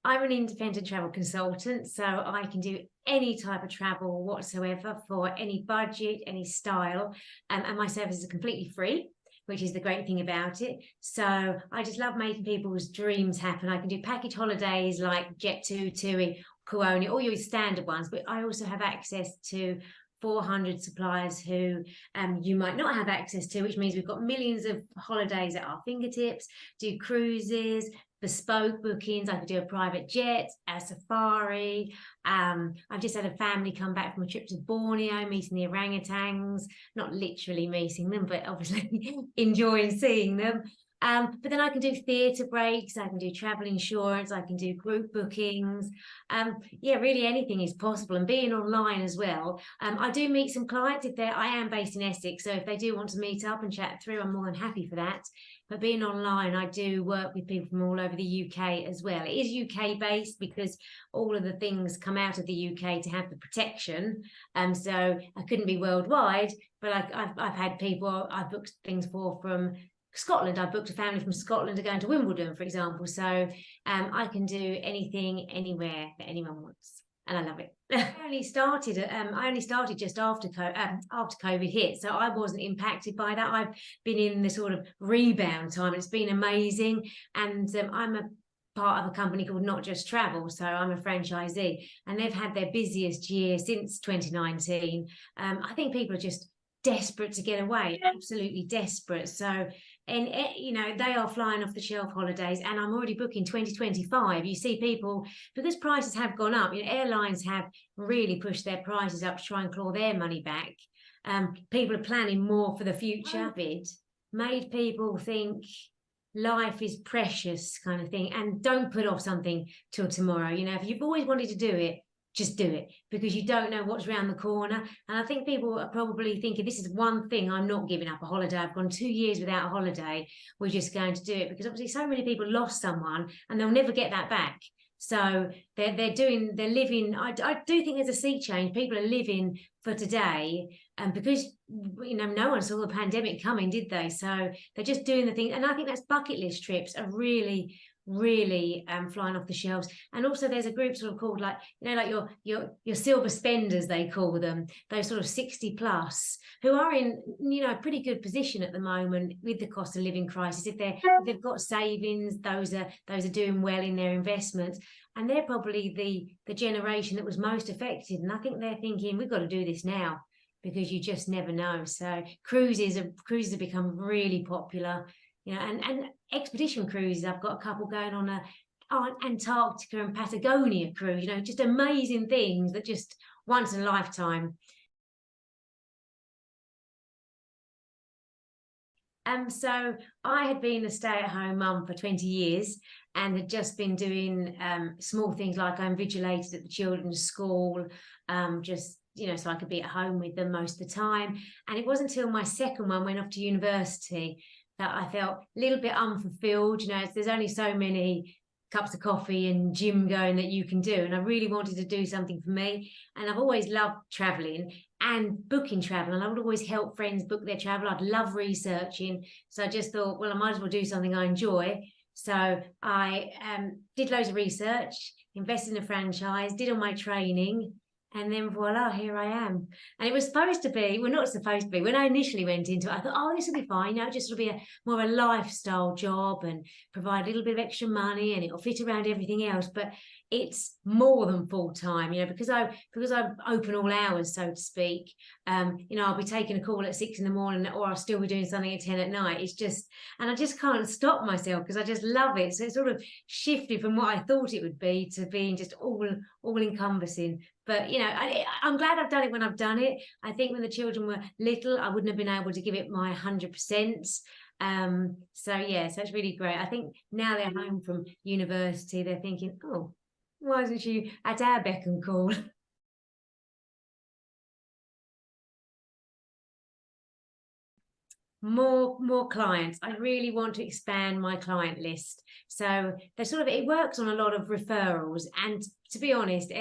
I'm an independent travel consultant, so I can do any type of travel whatsoever for any budget, any style, and my services are completely free, which is the great thing about it. So I just love making people's dreams happen. I can do package holidays like Jet2, TUI, Kuoni, all your standard ones, but I also have access to 400 suppliers who you might not have access to, which means we've got millions of holidays at our fingertips, do cruises, bespoke bookings. I could do a private jet, a safari. I've just had a family come back from a trip to Borneo, meeting the orangutans, not literally meeting them, but obviously enjoying seeing them. But then I can do theatre breaks, I can do travel insurance, I can do group bookings. Yeah, really anything is possible, and being online as well. I do meet some clients I am based in Essex, so if they do want to meet up and chat through, I'm more than happy for that. But being online, I do work with people from all over the UK as well. It is UK based because all of the things come out of the UK to have the protection. So I couldn't be worldwide, but I've had people I've booked things for from Scotland. I booked a family from Scotland to go into Wimbledon, for example. So I can do anything, anywhere that anyone wants, and I love it. I only started just after COVID hit, so I wasn't impacted by that. I've been in the sort of rebound time, and it's been amazing. And I'm a part of a company called Not Just Travel, so I'm a franchisee, and they've had their busiest year since 2019. I think people are just desperate to get away, absolutely desperate. So, and you know, they are flying off the shelf holidays, and I'm already booking 2025. You see people, because prices have gone up, you know, airlines have really pushed their prices up to try and claw their money back. People are planning more for the future. It made people think life is precious, kind of thing, and don't put off something till tomorrow. You know, if you've always wanted to do it, just do it, because you don't know what's around the corner. And I think people are probably thinking, this is one thing I'm not giving up, a holiday. I've gone 2 years without a holiday. We're just going to do it, because obviously so many people lost someone and they'll never get that back. So they're living. I do think there's a sea change. People are living for today, and because, you know, no one saw the pandemic coming, did they? So they're just doing the thing. And I think that's bucket list trips are really flying off the shelves. And also there's a group sort of called, like, you know, like your silver spenders, they call them, those sort of 60 plus, who are in, you know, a pretty good position at the moment with the cost of living crisis. If they've got savings, those are doing well in their investments, and they're probably the generation that was most affected. And I think they're thinking, we've got to do this now, because you just never know. So cruises have become really popular. You know, and expedition cruises. I've got a couple going on Antarctica and Patagonia cruise. You know, just amazing things that just once in a lifetime. So I had been a stay-at-home mum for 20 years and had just been doing small things, like I invigilated at the children's school, just, you know, so I could be at home with them most of the time. And it wasn't until my second one went off to university that I felt a little bit unfulfilled. You know, there's only so many cups of coffee and gym going that you can do, and I really wanted to do something for me. And I've always loved traveling and booking travel, and I would always help friends book their travel. I'd love researching, so I just thought, well, I might as well do something I enjoy. So I did loads of research, invested in a franchise, did all my training, and then voila, here I am. And it was supposed to be, well, not supposed to be, when I initially went into it, I thought, oh, this will be fine. You know, just will be more of a lifestyle job and provide a little bit of extra money, and it'll fit around everything else. But it's more than full time, you know, because I open all hours, so to speak. You know, I'll be taking a call at 6 in the morning, or I'll still be doing something at 10 at night. It's just, and I just can't stop myself because I just love it. So it sort of shifted from what I thought it would be to being just all encompassing. But, you know, I'm glad I've done it when I've done it. I think when the children were little, I wouldn't have been able to give it my 100%. So, yeah, so it's really great. I think now they're home from university, they're thinking, oh, why isn't she at our beck and call? More clients. I really want to expand my client list. So there's sort of, it works on a lot of referrals. And to be honest,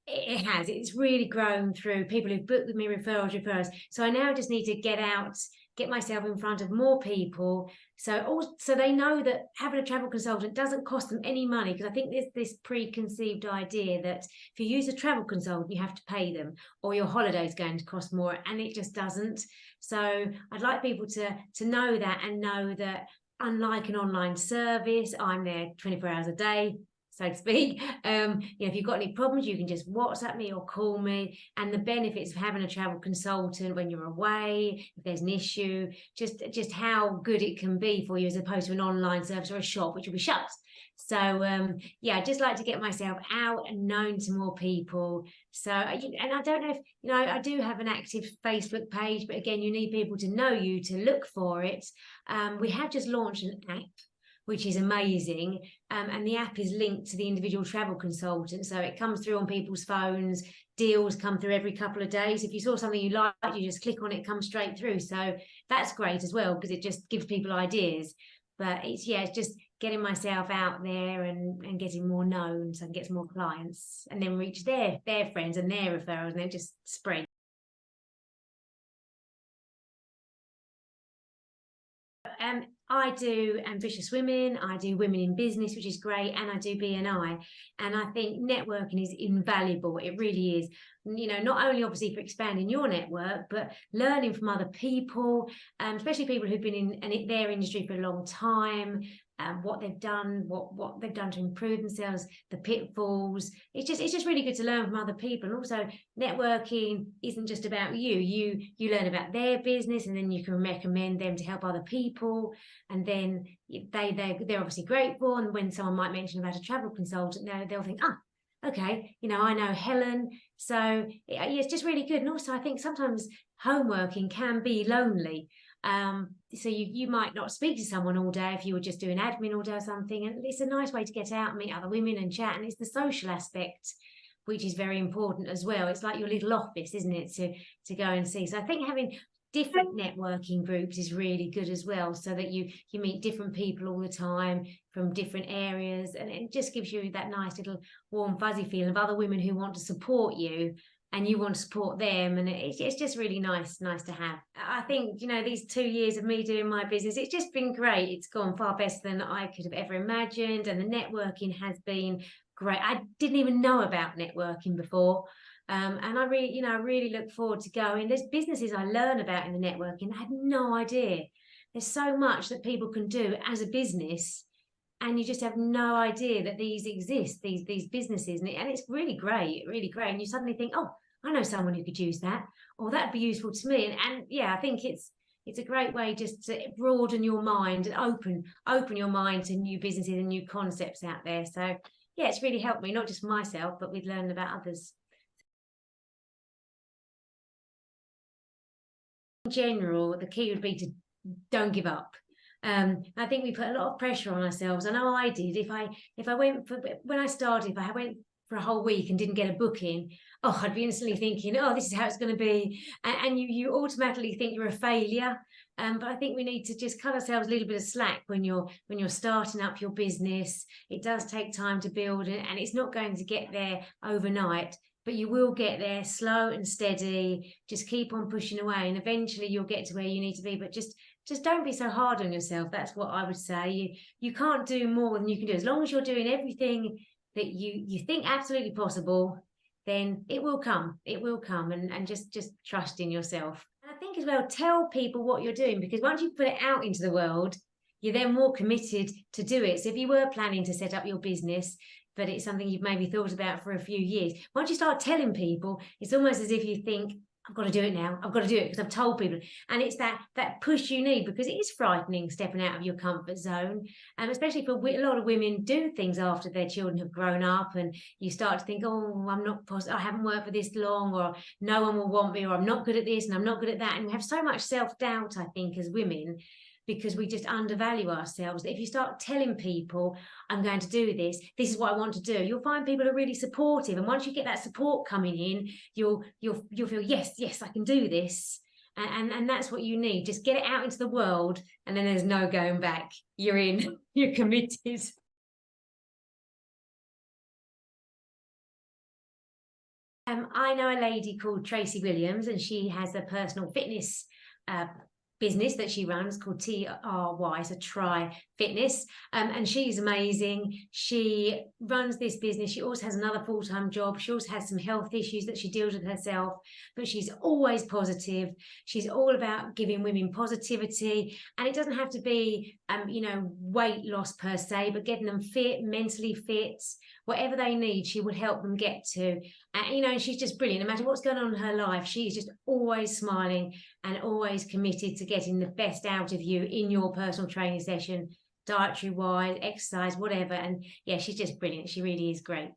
it's really grown through people who've booked with me, referrals. So I now just need to get out get myself in front of more people, so they know that having a travel consultant doesn't cost them any money, because I think there's this preconceived idea that if you use a travel consultant you have to pay them, or your holiday is going to cost more, and it just doesn't. So I'd like people to know that, and know that unlike an online service, I'm there 24 hours a day, so to speak. If you've got any problems, you can just WhatsApp me or call me. And the benefits of having a travel consultant when you're away, if there's an issue, just how good it can be for you, as opposed to an online service or a shop which will be shut. So I just like to get myself out and known to more people. So, and I don't know if I do have an active Facebook page, but again, you need people to know you to look for it. We have just launched an app, which is amazing, and the app is linked to the individual travel consultant, so it comes through on people's phones. Deals come through every couple of days. If you saw something you like, you just click on it, comes straight through. So that's great as well, because it just gives people ideas. But it's just getting myself out there and getting more known, so I can get some more clients, and then reach their friends and their referrals, and then just spread. I do ambitious women, I do women in business, which is great, and I do BNI. And I think networking is invaluable. It really is. Not only obviously for expanding your network, but learning from other people, especially people who've been in their industry for a long time, what they've done, what they've done to improve themselves, the pitfalls. It's just really good to learn from other people. And also, networking isn't just about you. You learn about their business, and then you can recommend them to help other people. And then they're obviously grateful. And when someone might mention about a travel consultant, they'll think, okay, I know Helen. So it's just really good. And also, I think sometimes homeworking can be lonely. So you might not speak to someone all day if you were just doing admin all day or something. And it's a nice way to get out and meet other women and chat. And it's the social aspect, which is very important as well. It's like your little office, isn't it, to go and see. So I think having different networking groups is really good as well, so that you meet different people all the time from different areas, and it just gives you that nice little warm fuzzy feeling of other women who want to support you and you want to support them. And it's just really nice to have. I think these 2 years of me doing my business, it's just been great. It's gone far better than I could have ever imagined, and the networking has been great. I didn't even know about networking before. And I really look forward to going. There's businesses I learn about in the networking I had no idea. There's so much that people can do as a business, and you just have no idea that these exist, these businesses, and it's really great. And you suddenly think, oh, I know someone who could use that, or that'd be useful to me. And I think it's a great way just to broaden your mind and open your mind to new businesses and new concepts out there. So it's really helped me, not just myself, but we've learned about others. In general, the key would be to don't give up. I think we put a lot of pressure on ourselves. I know I did. If I went when I started, if I went for a whole week and didn't get a booking, I'd be instantly thinking, this is how it's going to be, and you automatically think you're a failure. But I think we need to just cut ourselves a little bit of slack when you're starting up your business. It does take time to build it, and it's not going to get there overnight. But you will get there slow and steady. Just keep on pushing away, and eventually you'll get to where you need to be. But just don't be so hard on yourself. That's what I would say. You can't do more than you can do. As long as you're doing everything that you think absolutely possible, then it will come. It will come, and just trust in yourself. And I think as well, tell people what you're doing, because once you put it out into the world, you're then more committed to do it. So if you were planning to set up your business, but it's something you've maybe thought about for a few years, once you start telling people, it's almost as if you think, I've got to do it now. I've got to do it because I've told people. And it's that push you need, because it is frightening stepping out of your comfort zone. And especially for a lot of women do things after their children have grown up, and you start to think, I'm not I haven't worked for this long, or no one will want me, or I'm not good at this and I'm not good at that. And we have so much self-doubt, I think, as women, because we just undervalue ourselves. If you start telling people, I'm going to do this is what I want to do, you'll find people are really supportive. And once you get that support coming in, you'll feel, yes, I can do this. And that's what you need. Just get it out into the world, and then there's no going back. You're in, you're committed. I know a lady called Tracy Williams, and she has a personal fitness business that she runs called TRY, so Try Fitness, and she's amazing. She runs this business. She also has another full-time job. She also has some health issues that she deals with herself, but she's always positive. She's all about giving women positivity, and it doesn't have to be weight loss per se, but getting them fit, mentally fit, whatever they need, she will help them get to. And she's just brilliant. No matter what's going on in her life, she's just always smiling and always committed to getting the best out of you in your personal training session, dietary wise, exercise, whatever. And yeah, she's just brilliant. She really is great.